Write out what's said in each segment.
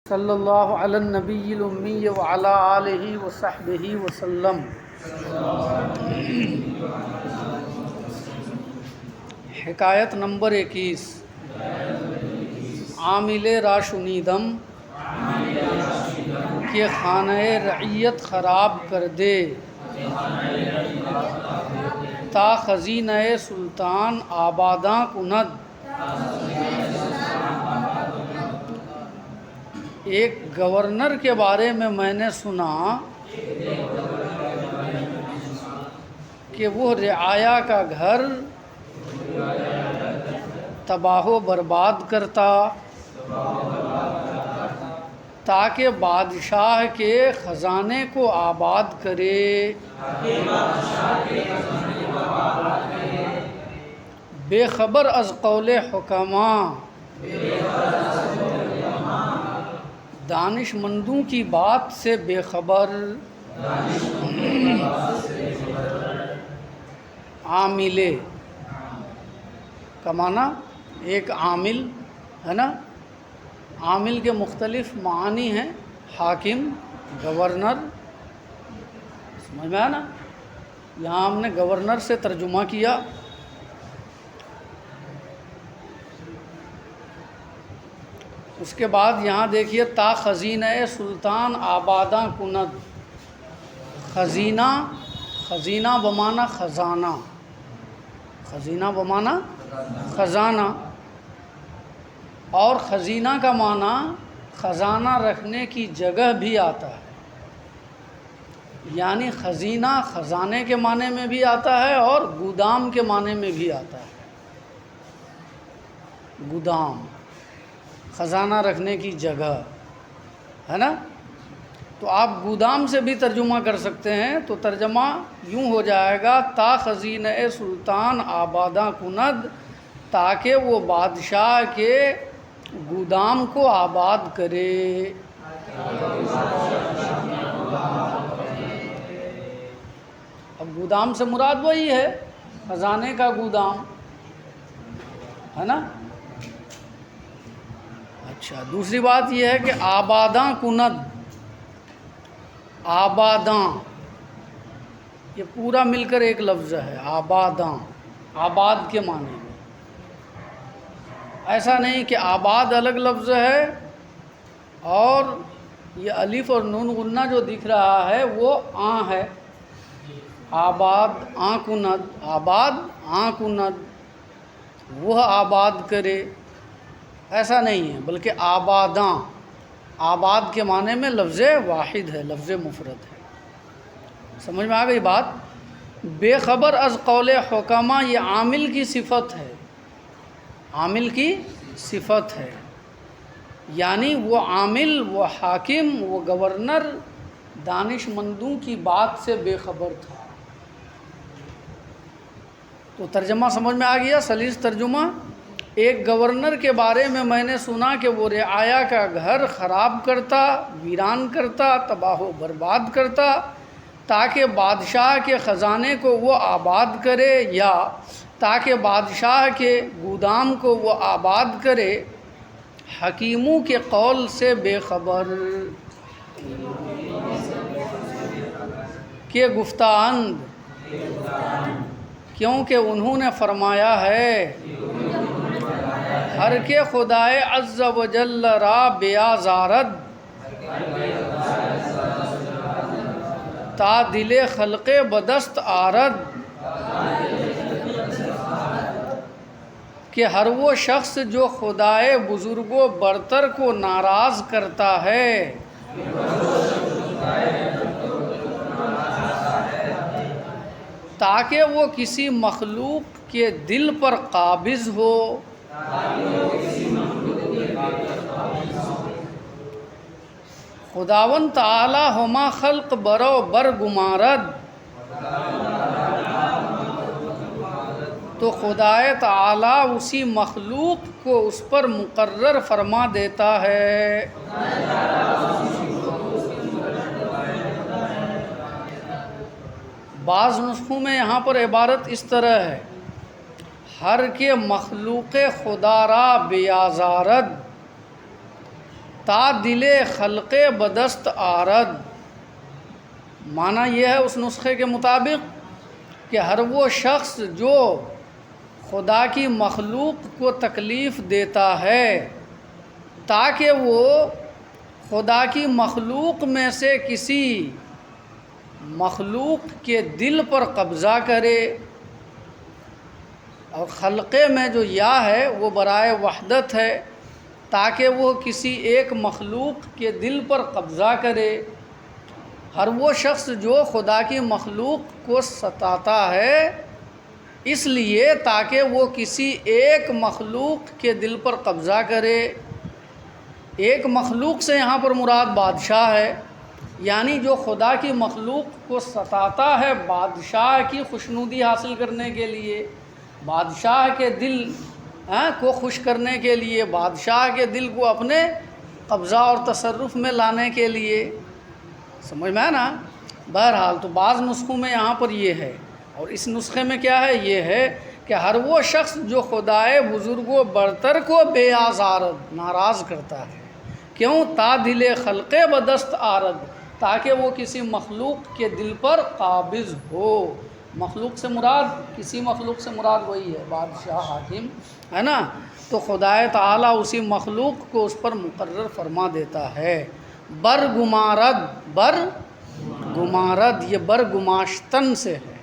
صلی اللہ علی النبی الامی وعلی آلہ وصحبہ وسلم۔ حکایت نمبر 21۔ عامل را شنیدم کہ خانہ رعیت خراب کر دے، تا خزینہ سلطان آباداں کند۔ ایک گورنر کے بارے میں نے سنا کہ وہ رعایا کا گھر تباہ و برباد کرتا تاکہ بادشاہ کے خزانے کو آباد کرے۔ بے خبر از قول حکماں، دانش مندوں کی بات سے بے خبر۔ عاملے کا معنی ایک عامل ہے نا، عامل کے مختلف معنی ہیں، حاکم، گورنر، سمجھ میں آیا نا؟ یہاں ہم نے گورنر سے ترجمہ کیا۔ اس کے بعد یہاں دیکھیے، تا خزینہ سلطان آباداں کند۔ خزینہ، خزینہ بمعنی خزانہ، خزینہ بمعنی خزانہ، اور خزینہ کا معنی خزانہ رکھنے کی جگہ بھی آتا ہے، یعنی خزینہ خزانے کے معنی میں بھی آتا ہے اور گودام کے معنی میں بھی آتا ہے۔ گودام، خزانہ رکھنے کی جگہ ہے نا، تو آپ گودام سے بھی ترجمہ کر سکتے ہیں۔ تو ترجمہ یوں ہو جائے گا، تا خزینہ سلطان آباداں کند، تاکہ وہ بادشاہ کے گودام کو آباد کرے۔ اب گودام سے مراد وہی ہے، خزانے کا گودام ہے نا۔ اچھا، دوسری بات یہ ہے کہ آباداں کند، آباداں یہ پورا مل کر ایک لفظ ہے، آباداں، آباد کے معنی میں۔ ایسا نہیں کہ آباد الگ لفظ ہے اور یہ الف اور نون غنہ جو دکھ رہا ہے وہ آں ہے۔ آباد آں کند، آباد آں کند، وہ آباد کرے، ایسا نہیں ہے، بلکہ آباداں، آباد کے معنی میں لفظ واحد ہے، لفظ مفرد ہے۔ سمجھ میں آ گئی بات؟ بے خبر از قول حکماں، یہ عامل کی صفت ہے، عامل کی صفت ہے، یعنی وہ عامل، وہ حاکم، وہ گورنر دانش مندوں کی بات سے بے خبر تھا۔ تو ترجمہ سمجھ میں آ گیا، سلیس ترجمہ۔ ایک گورنر کے بارے میں نے سنا کہ وہ رعایا کا گھر خراب کرتا، ویران کرتا، تباہ و برباد کرتا تاکہ بادشاہ کے خزانے کو وہ آباد کرے، یا تاکہ بادشاہ کے گودام کو وہ آباد کرے۔ حکیموں کے قول سے بے خبر، کہ گفتاند، کیونکہ انہوں نے فرمایا ہے، ہر کے خدائے عز و جل را بیازارد، تا دل خلق بدست آرد۔ کہ ہر وہ شخص جو خدائے بزرگ و برتر کو ناراض کرتا ہے، تاکہ وہ کسی مخلوق کے دل پر قابض ہو، خداوند تعالی ہما خلق برو بر گمارد، تو خدائے تعالی اسی مخلوق کو اس پر مقرر فرما دیتا ہے۔ بعض نسخوں میں یہاں پر عبارت اس طرح ہے، ہر کے مخلوق خدا را بیازارد، تا دل خلق بدست آرد، معنی یہ ہے اس نسخے کے مطابق کہ ہر وہ شخص جو خدا کی مخلوق کو تکلیف دیتا ہے تاکہ وہ خدا کی مخلوق میں سے کسی مخلوق کے دل پر قبضہ کرے، اور خلقے میں جو یا ہے وہ برائے وحدت ہے، تاکہ وہ کسی ایک مخلوق کے دل پر قبضہ کرے۔ ہر وہ شخص جو خدا کی مخلوق کو ستاتا ہے اس لیے تاکہ وہ کسی ایک مخلوق کے دل پر قبضہ کرے۔ ایک مخلوق سے یہاں پر مراد بادشاہ ہے، یعنی جو خدا کی مخلوق کو ستاتا ہے بادشاہ کی خوشنودی حاصل کرنے کے لیے، بادشاہ کے دل کو خوش کرنے کے لیے، بادشاہ کے دل کو اپنے قبضہ اور تصرف میں لانے کے لیے۔ سمجھ میں ہے نا؟ بہرحال تو بعض نسخوں میں یہاں پر یہ ہے، اور اس نسخے میں کیا ہے؟ یہ ہے کہ ہر وہ شخص جو خدائے بزرگ و برتر کو بے آزارد ناراض کرتا ہے، کیوں؟ تا دل خلق بدست آرد، تاکہ وہ کسی مخلوق کے دل پر قابض ہو۔ مخلوق سے مراد، کسی مخلوق سے مراد وہی ہے بادشاہ حاکم، ہے نا؟ تو خدائے تعالیٰ اسی مخلوق کو اس پر مقرر فرما دیتا ہے۔ برگمارد، برگمارد یہ برگماشتن سے ہے۔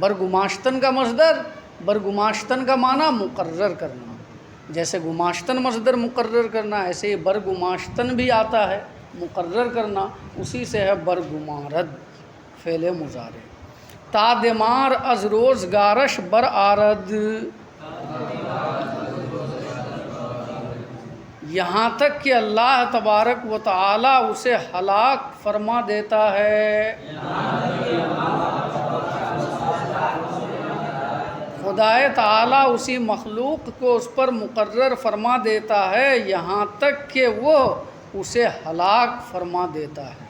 برگماشتن کا مصدر، برگماشتن کا معنی مقرر کرنا، جیسے گماشتن مصدر مقرر کرنا، ایسے ہی برگماشتن بھی آتا ہے مقرر کرنا، اسی سے ہے برگمارد فعل مضارع۔ تا دمار از روزگارش بر آرد، یہاں تک کہ اللہ تبارک و تعالی اسے ہلاک فرما دیتا ہے۔ خدائے تعالیٰ اسی مخلوق کو اس پر مقرر فرما دیتا ہے یہاں تک کہ وہ اسے ہلاک فرما دیتا ہے۔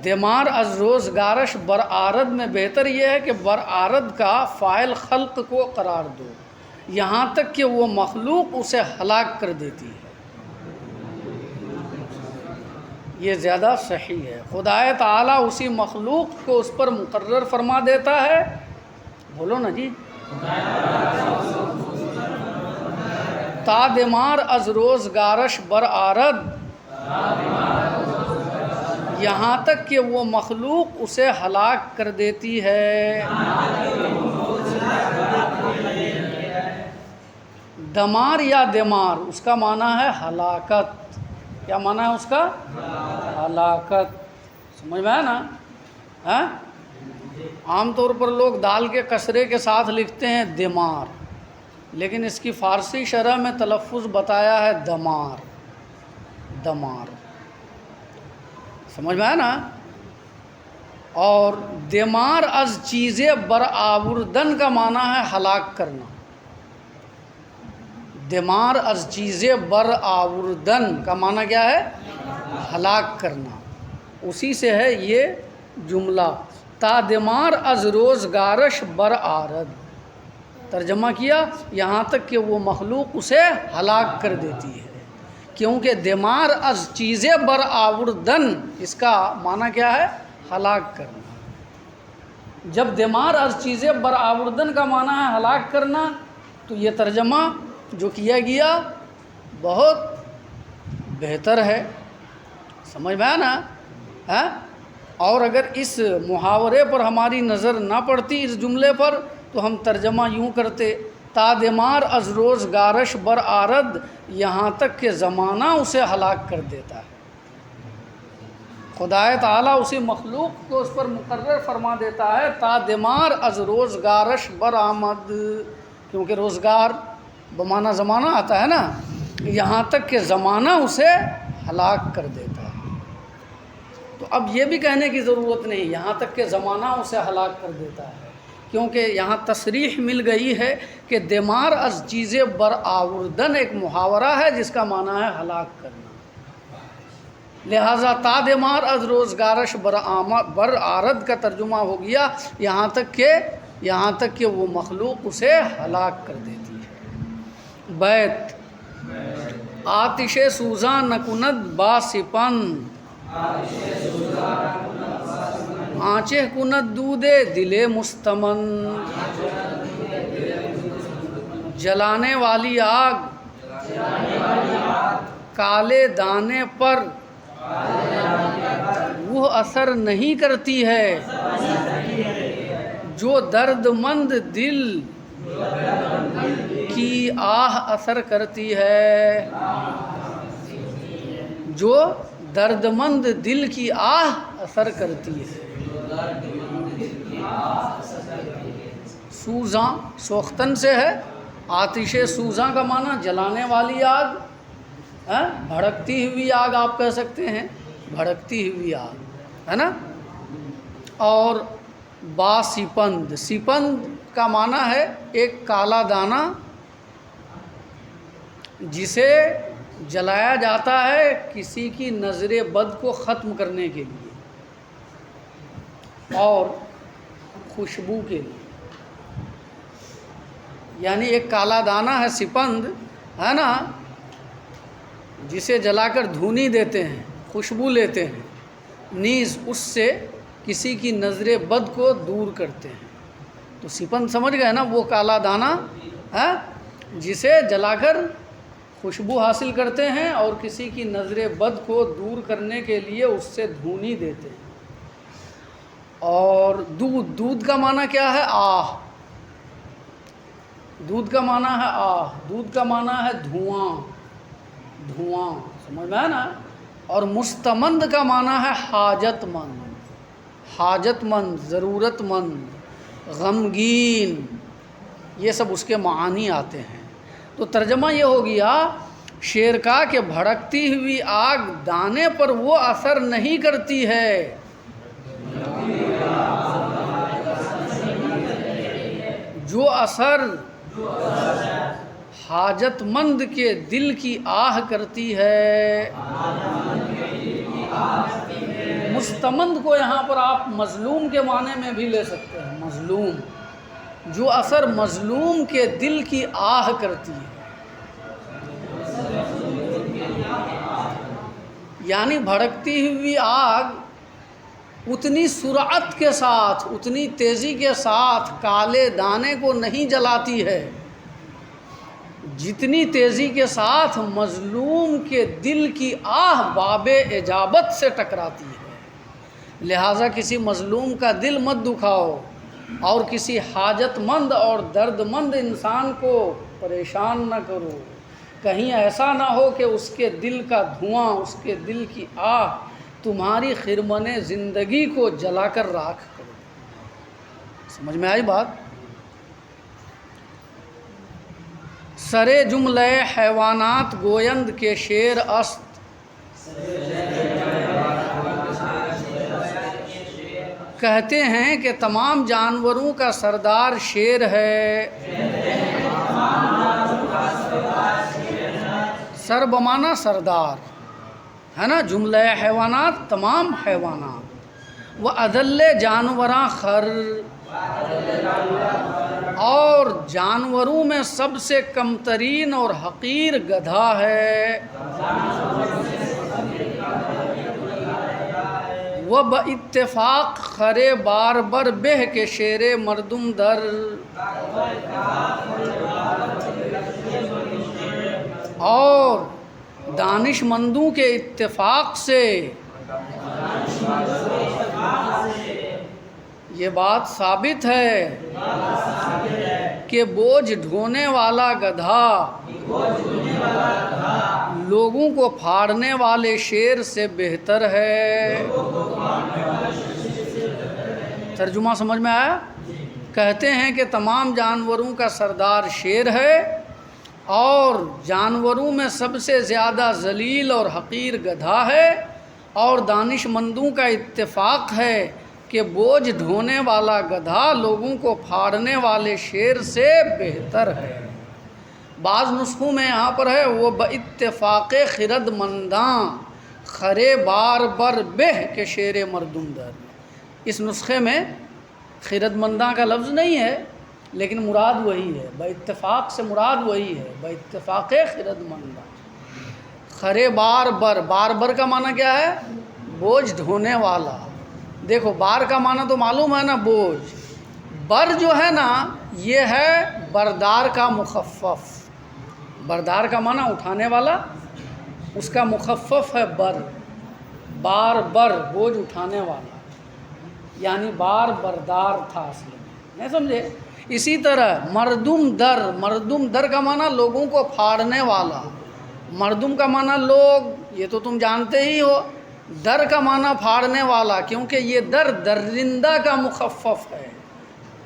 دمار از روزگارش برآرد میں بہتر یہ ہے کہ برآرد کا فاعل خلق کو قرار دو، یہاں تک کہ وہ مخلوق اسے ہلاک کر دیتی ہے، یہ زیادہ صحیح ہے۔ خدائے تعالیٰ اسی مخلوق کو اس پر مقرر فرما دیتا ہے، بولو نا جی، تا دمار از روزگارش برآرد، یہاں تک کہ وہ مخلوق اسے ہلاک کر دیتی ہے۔ دمار یا دمار اس کا معنی ہے ہلاکت۔ کیا معنی ہے اس کا؟ ہلاکت۔ سمجھ میں ہے نا؟ عام طور پر لوگ دال کے کسرے کے ساتھ لکھتے ہیں دمار، لیکن اس کی فارسی شرح میں تلفظ بتایا ہے دمار، دمار۔ سمجھ میں ہے نا؟ اور دمار از چیزیں برآوردن کا معنی ہے ہلاک کرنا۔ دمار از چیزیں برآوردن کا معنی کیا ہے؟ ہلاک کرنا، اسی سے ہے یہ جملہ، تا دمار از روزگارش برآرد۔ ترجمہ کیا، یہاں تک کہ وہ مخلوق اسے ہلاک کر دیتی ہے، کیونکہ دمار از چیزیں برآوردن اس کا معنی کیا ہے؟ ہلاک کرنا۔ جب دمار از چیزیں برآوردن کا معنی ہے ہلاک کرنا، تو یہ ترجمہ جو کیا گیا بہت بہتر ہے۔ سمجھ میں آیا نا؟ اور اگر اس محاورے پر ہماری نظر نہ پڑتی اس جملے پر تو ہم ترجمہ یوں کرتے، تا دمار از روزگارش برآرد، یہاں تک کہ زمانہ اسے ہلاک کر دیتا ہے۔ خدائے تعالیٰ اسی مخلوق کو اس پر مقرر فرما دیتا ہے تا دمار از روزگارش برآمد، کیونکہ روزگار بمعنی زمانہ آتا ہے نا، یہاں تک کہ زمانہ اسے ہلاک کر دیتا ہے۔ تو اب یہ بھی کہنے کی ضرورت نہیں یہاں تک کہ زمانہ اسے ہلاک کر دیتا ہے، کیونکہ یہاں تصریح مل گئی ہے کہ دمار از چیزیں برآوردن ایک محاورہ ہے جس کا معنی ہے ہلاک کرنا، لہٰذا تا دمار از روزگارش برآرد کا ترجمہ ہو گیا یہاں تک کہ یہاں تک کہ وہ مخلوق اسے ہلاک کر دیتی ہے۔ بیت آتش سوزاں نہ کند با سپند، آنچہ کند دود دل مستمن، جلانے والی آگ کالے دانے پر وہ اثر نہیں کرتی ہے، جو درد مند دل کی آہ اثر کرتی ہے، جو درد مند دل کی آہ اثر کرتی ہے۔ سوزاں سوختن سے ہے، آتش سوزاں کا معنی جلانے والی آگ، بھڑکتی ہوئی آگ آپ کہہ سکتے ہیں، بھڑکتی ہوئی آگ ہے نا۔ اور با سپند، سپند کا معنی ہے ایک کالا دانہ جسے جلایا جاتا ہے کسی کی نظر بد کو ختم کرنے کے لیے اور خوشبو کے لیے، یعنی ایک کالا دانہ ہے سپند ہے نا، جسے جلا کر دھونی دیتے ہیں، خوشبو لیتے ہیں، نیز اس سے کسی کی نظر بد کو دور کرتے ہیں۔ تو سپند سمجھ گئے نا، وہ کالا دانہ ہے جسے جلا کر خوشبو حاصل کرتے ہیں اور کسی کی نظر بد کو دور کرنے کے لیے اس سے دھونی دیتے ہیں۔ اور دودھ، دودھ کا معنی کیا ہے؟ آہ، دودھ کا معنی ہے آہ، دودھ کا معنی ہے دھواں، دھواں سمجھ میں ہے نا۔ اور مستمند کا معنی ہے حاجت مند، حاجت مند، ضرورت مند، غمگین، یہ سب اس کے معانی آتے ہیں۔ تو ترجمہ یہ ہو گیا شعر کا کہ بھڑکتی ہوئی آگ دانے پر وہ اثر نہیں کرتی ہے جو اثر حاجت مند کے دل کی آہ کرتی ہے۔ مستمند کو یہاں پر آپ مظلوم کے معنی میں بھی لے سکتے ہیں، مظلوم، جو اثر مظلوم کے دل کی آہ کرتی ہے، یعنی بھڑکتی ہوئی آگ اتنی سرعت کے ساتھ، اتنی تیزی کے ساتھ کالے دانے کو نہیں جلاتی ہے جتنی تیزی کے ساتھ مظلوم کے دل کی آہ باب اجابت سے ٹکراتی ہے۔ لہٰذا کسی مظلوم کا دل مت دکھاؤ اور کسی حاجت مند اور درد مند انسان کو پریشان نہ کرو، کہیں ایسا نہ ہو کہ اس کے دل کا دھواں، اس کے دل کی آہ تمہاری خرمن زندگی کو جلا کر راکھ کرو۔ سمجھ میں آئی بات؟ سرے جملہ حیوانات گویند کے شیر است، کہتے ہیں کہ تمام جانوروں کا سردار شیر ہے۔ سر بمانا سردار ہے نا، جملہ حیوانات تمام حیوانات، وہ اذل جانوراں خر، اور جانوروں میں سب سے کم ترین اور حقیر گدھا ہے۔ وہ باتفاق خرے بار بر بہ کے شیر مردم در، اور دانش مندوں کے اتفاق سے یہ بات ثابت ہے کہ بوجھ ڈھونے والا گدھا لوگوں کو پھاڑنے والے شیر سے بہتر ہے۔ ترجمہ سمجھ میں آیا؟ کہتے ہیں کہ تمام جانوروں کا سردار شیر ہے اور جانوروں میں سب سے زیادہ ذلیل اور حقیر گدھا ہے، اور دانش مندوں کا اتفاق ہے کہ بوجھ ڈھونے والا گدھا لوگوں کو پھاڑنے والے شیر سے بہتر ہے۔ بعض نسخوں میں یہاں پر ہے وہ باتفاق خرد منداں خرے بار بر بہ کے شیر مردم در، اس نسخے میں خیرتمنداں کا لفظ نہیں ہے، لیکن مراد وہی ہے، باتفاق سے مراد وہی ہے، باتفاق خیرتمنداں۔ خرے بار بر، بار بر کا معنی کیا ہے؟ بوجھ ڈھونے والا۔ دیکھو بار کا معنی تو معلوم ہے نا، بوجھ۔ بر جو ہے نا یہ ہے بردار کا مخفف، بردار کا معنی اٹھانے والا، اس کا مخفف ہے بر، بار بر بوجھ اٹھانے والا، یعنی بار بردار تھا اصل میں، نہیں سمجھے؟ اسی طرح مردم در، مردم در کا معنی لوگوں کو پھاڑنے والا، مردم کا معنی لوگ، یہ تو تم جانتے ہی ہو، در کا معنی پھاڑنے والا، کیونکہ یہ در درندہ کا مخفف ہے،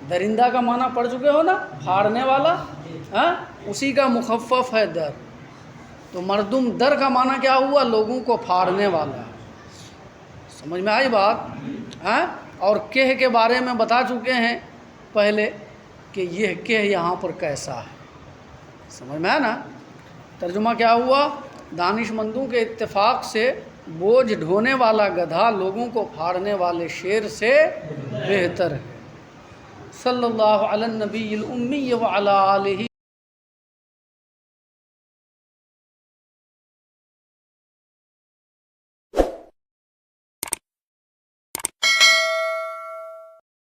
درندہ کا معنی پڑھ چکے ہو نا، پھاڑنے والا، ہاں اسی کا مخفف ہے در، تو مردم در کا معنی کیا ہوا؟ لوگوں کو پھاڑنے والا۔ سمجھ میں آئی بات؟ ہاں، اور کہہ کے بارے میں بتا چکے ہیں پہلے کہ یہ کہہ یہاں پر کیسا ہے، سمجھ میں آیا نا؟ ترجمہ کیا ہوا؟ دانش مندوں کے اتفاق سے بوجھ ڈھونے والا گدھا لوگوں کو پھاڑنے والے شیر سے بہتر ہے۔ صلی اللہ علی النبی الامی وعلی آلہ